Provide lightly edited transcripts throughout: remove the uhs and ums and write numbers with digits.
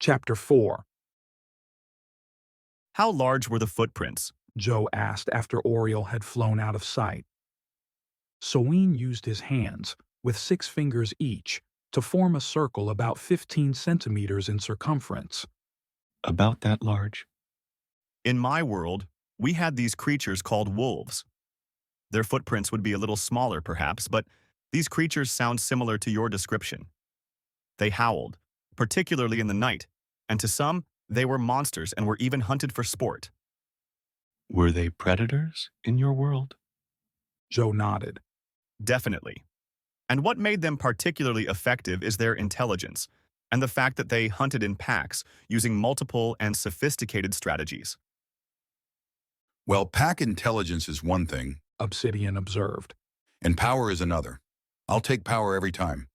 Chapter 4. How large were the footprints? Joe asked after Oriole had flown out of sight. Soin used his hands, with 6 fingers each, to form a circle about 15 centimeters in circumference. About that large? In my world, we had these creatures called wolves. Their footprints would be a little smaller, perhaps, but these creatures sound similar to your description. They howled, particularly in the night, and to some, they were monsters and were even hunted for sport. Were they predators in your world? Joe nodded. Definitely. And what made them particularly effective is their intelligence, and the fact that they hunted in packs, using multiple and sophisticated strategies. Well, pack intelligence is one thing, Obsidian observed. and power is another. I'll take power every time.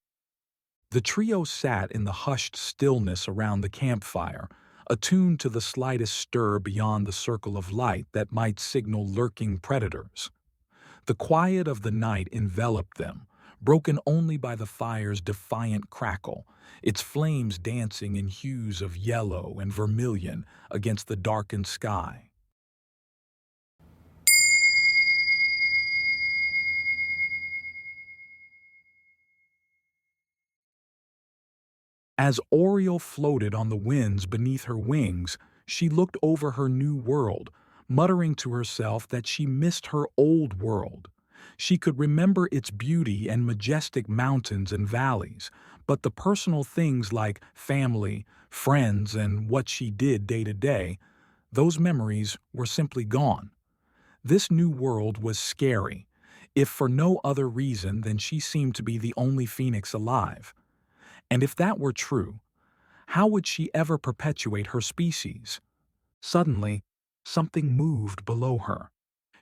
The trio sat in the hushed stillness around the campfire, attuned to the slightest stir beyond the circle of light that might signal lurking predators. The quiet of the night enveloped them, broken only by the fire's defiant crackle, its flames dancing in hues of yellow and vermilion against the darkened sky. As Oriole floated on the winds beneath her wings, she looked over her new world, muttering to herself that she missed her old world. She could remember its beauty and majestic mountains and valleys, but the personal things like family, friends, and what she did day to day, those memories were simply gone. This new world was scary, if for no other reason than she seemed to be the only phoenix alive. And if that were true, how would she ever perpetuate her species? Suddenly, something moved below her.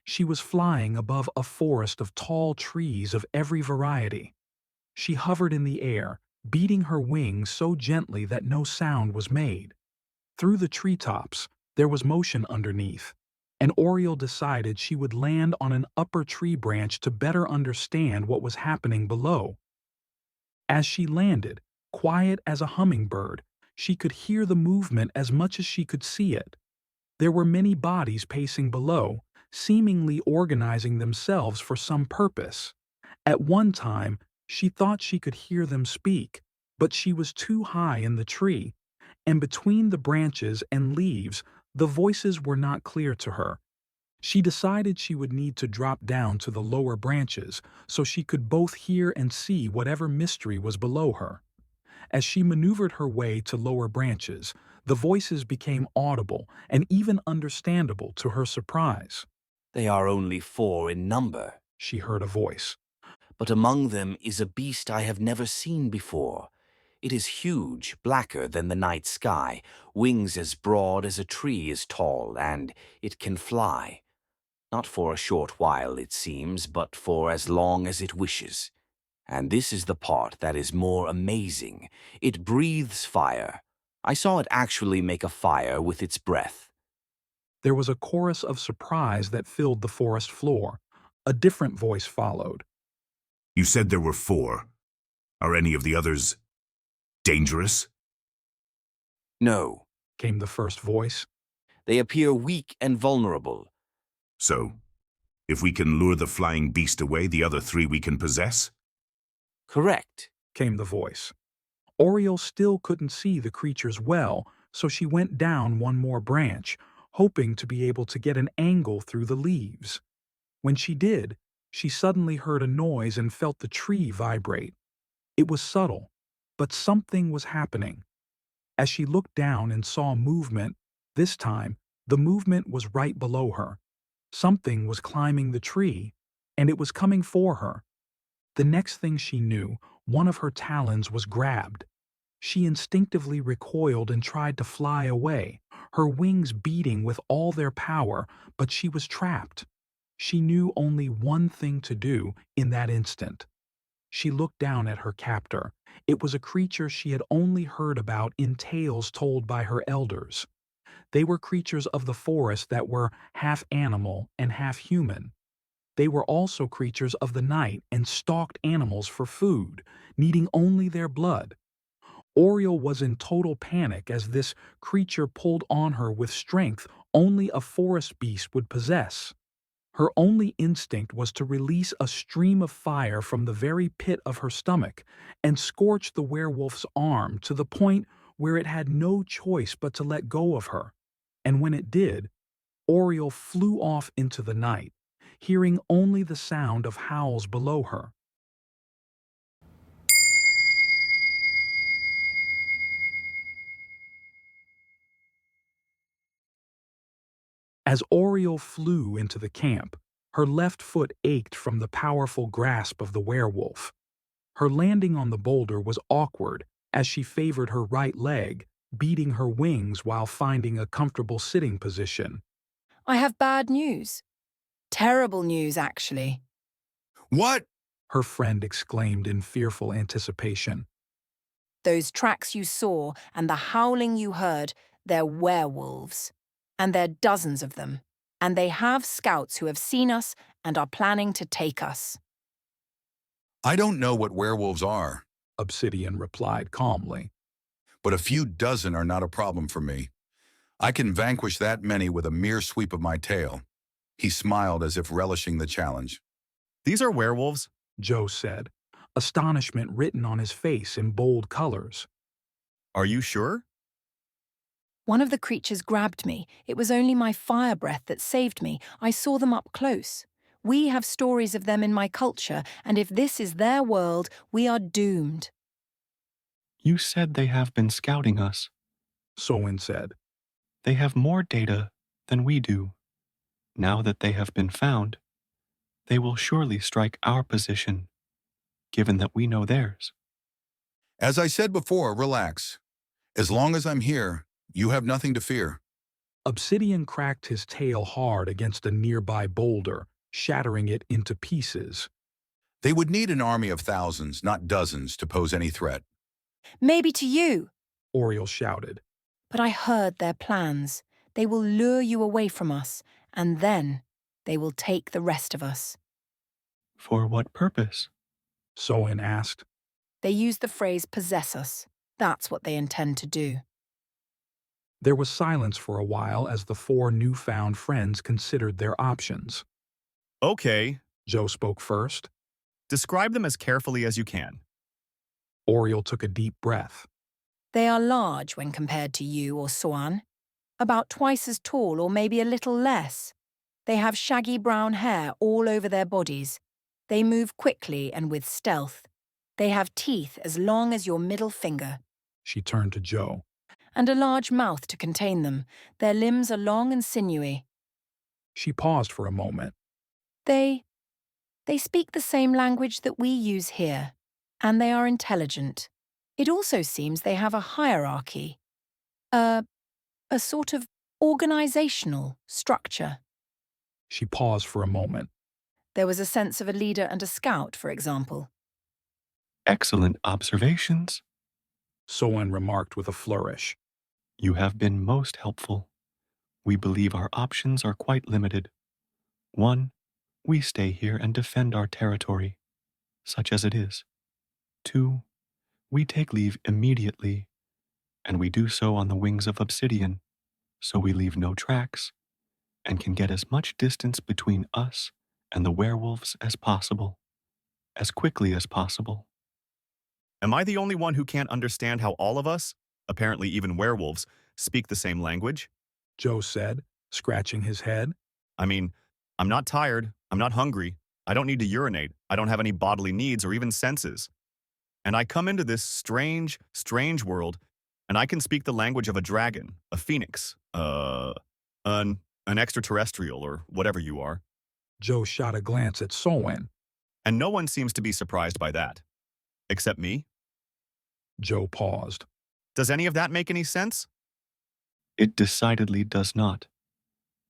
She was flying above a forest of tall trees of every variety. She hovered in the air, beating her wings so gently that no sound was made. Through the treetops, there was motion underneath, and Oriole decided she would land on an upper tree branch to better understand what was happening below. As she landed, quiet as a hummingbird, she could hear the movement as much as she could see it. There were many bodies pacing below, seemingly organizing themselves for some purpose. At one time, she thought she could hear them speak, but she was too high in the tree, and between the branches and leaves, the voices were not clear to her. She decided she would need to drop down to the lower branches so she could both hear and see whatever mystery was below her. As she maneuvered her way to lower branches, the voices became audible and even understandable to her surprise. "They are only 4 in number, She heard a voice. but among them is a beast I have never seen before. It is huge, blacker than the night sky, wings as broad as a tree is tall, and it can fly. Not for a short while, it seems, but for as long as it wishes. And this is the part that is more amazing. It breathes fire. I saw it actually make a fire with its breath." There was a chorus of surprise that filled the forest floor. A different voice followed. You said there were 4. Are any of the others dangerous? "No, Came the first voice. they appear weak and vulnerable. So, if we can lure the flying beast away, the other 3 we can possess? Correct." Came the voice. Oriole still couldn't see the creatures well, so she went down one more branch, hoping to be able to get an angle through the leaves. When she did, she suddenly heard a noise and felt the tree vibrate. It was subtle, but something was happening. As she looked down and saw movement, this time, the movement was right below her. Something was climbing the tree, and it was coming for her. The next thing she knew, one of her talons was grabbed. She instinctively recoiled and tried to fly away, her wings beating with all their power, but she was trapped. She knew only one thing to do in that instant. She looked down at her captor. It was a creature she had only heard about in tales told by her elders. They were creatures of the forest that were half animal and half human. They were also creatures of the night and stalked animals for food, needing only their blood. Oriole was in total panic as this creature pulled on her with strength only a forest beast would possess. Her only instinct was to release a stream of fire from the very pit of her stomach and scorch the werewolf's arm to the point where it had no choice but to let go of her. And when it did, Oriole flew off into the night, hearing only the sound of howls below her. As Oriole flew into the camp, her left foot ached from the powerful grasp of the werewolf. Her landing on the boulder was awkward as she favored her right leg, beating her wings while finding a comfortable sitting position. I have bad news. Terrible news, actually. What? Her friend exclaimed in fearful anticipation. Those tracks you saw and the howling you heard, they're werewolves. And there are dozens of them. And they have scouts who have seen us and are planning to take us. I don't know what werewolves are, Obsidian replied calmly. but a few dozen are not a problem for me. I can vanquish that many with a mere sweep of my tail. He smiled as if relishing the challenge. These are werewolves? Joe said, astonishment written on his face in bold colors. Are you sure? One of the creatures grabbed me. It was only my fire breath that saved me. I saw them up close. We have stories of them in my culture, and if this is their world, we are doomed. You said they have been scouting us. Soin said. They have more data than we do. Now that they have been found, they will surely strike our position, given that we know theirs. As I said before, relax. As long as I'm here, you have nothing to fear. Obsidian cracked his tail hard against a nearby boulder, shattering it into pieces. They would need an army of thousands, not dozens, to pose any threat. Maybe to you, Oriole shouted. but I heard their plans. They will lure you away from us, and then they will take the rest of us. For what purpose? Soin asked. They use the phrase possess us. That's what they intend to do. There was silence for a while as the four newfound friends considered their options. Okay, Joe spoke first. describe them as carefully as you can. Oriole took a deep breath. They are large when compared to you or Swan, about twice as tall or maybe a little less. They have shaggy brown hair all over their bodies. They move quickly and with stealth. They have teeth as long as your middle finger, She turned to Joe. and a large mouth to contain them. Their limbs are long and sinewy. She paused for a moment. They speak the same language that we use here, and they are intelligent. It also seems they have a hierarchy, a sort of organizational structure. She paused for a moment. There was a sense of a leader and a scout, for example. Excellent observations. Soin remarked with a flourish. You have been most helpful. We believe our options are quite limited. 1. We stay here and defend our territory, such as it is. 2. We take leave immediately, and we do so on the wings of obsidian, so we leave no tracks, and can get as much distance between us and the werewolves as possible, as quickly as possible. Am I the only one who can't understand how all of us, apparently even werewolves, speak the same language? Joe said, scratching his head. I mean, I'm not tired, I'm not hungry, I don't need to urinate, I don't have any bodily needs or even senses. And I come into this strange, strange world, and I can speak the language of a dragon, a phoenix, an extraterrestrial, or whatever you are. Joe shot a glance at Soin. And no one seems to be surprised by that. Except me? Joe paused. Does any of that make any sense? It decidedly does not.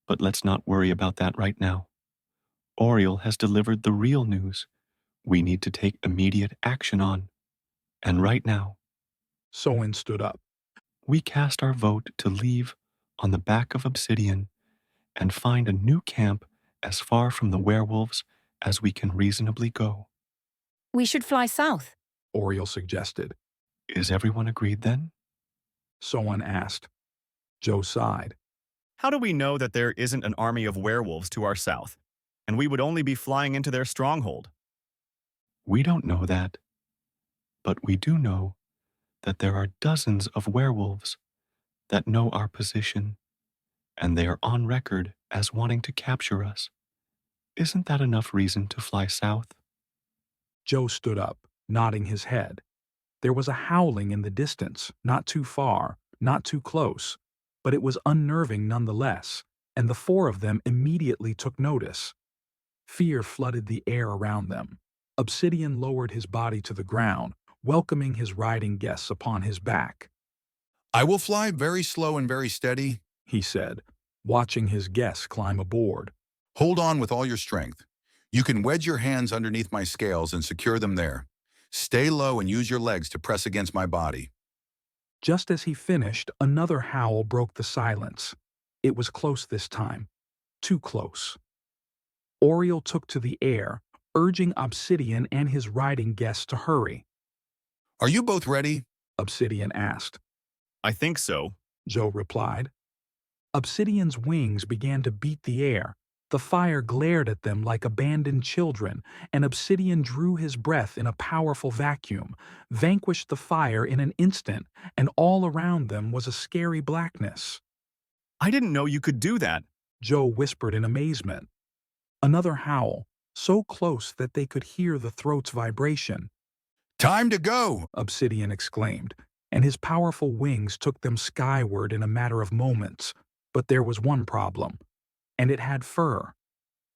But let's not worry about that right now. Oriole has delivered the real news we need to take immediate action on. And right now, Soin stood up. we cast our vote to leave on the back of obsidian and find a new camp as far from the werewolves as we can reasonably go. We should fly south. Oriole suggested. Is everyone agreed then? Someone asked. Joe sighed. How do we know that there isn't an army of werewolves to our south, and we would only be flying into their stronghold? We don't know that. But we do know that there are dozens of werewolves that know our position, and they are on record as wanting to capture us. Isn't that enough reason to fly south? Joe stood up, nodding his head. There was a howling in the distance, not too far, not too close, but it was unnerving nonetheless, and the four of them immediately took notice. Fear flooded the air around them. Obsidian lowered his body to the ground, welcoming his riding guests upon his back. I will fly very slow and very steady. He said, watching his guests climb aboard. Hold on with all your strength. You can wedge your hands underneath my scales and secure them there. Stay low and use your legs to press against my body. Just as he finished, another howl broke the silence. It was close this time. Too close. Oriole took to the air, urging Obsidian and his riding guests to hurry. Are you both ready? Obsidian asked. I think so. Joe replied. Obsidian's wings began to beat the air. The fire glared at them like abandoned children, and Obsidian drew his breath in a powerful vacuum, vanquished the fire in an instant, and all around them was a scary blackness. I didn't know you could do that. Joe whispered in amazement. Another howl, so close that they could hear the throat's vibration. Time to go! Obsidian exclaimed, and his powerful wings took them skyward in a matter of moments. But there was one problem, and it had fur.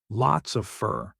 Lots of fur.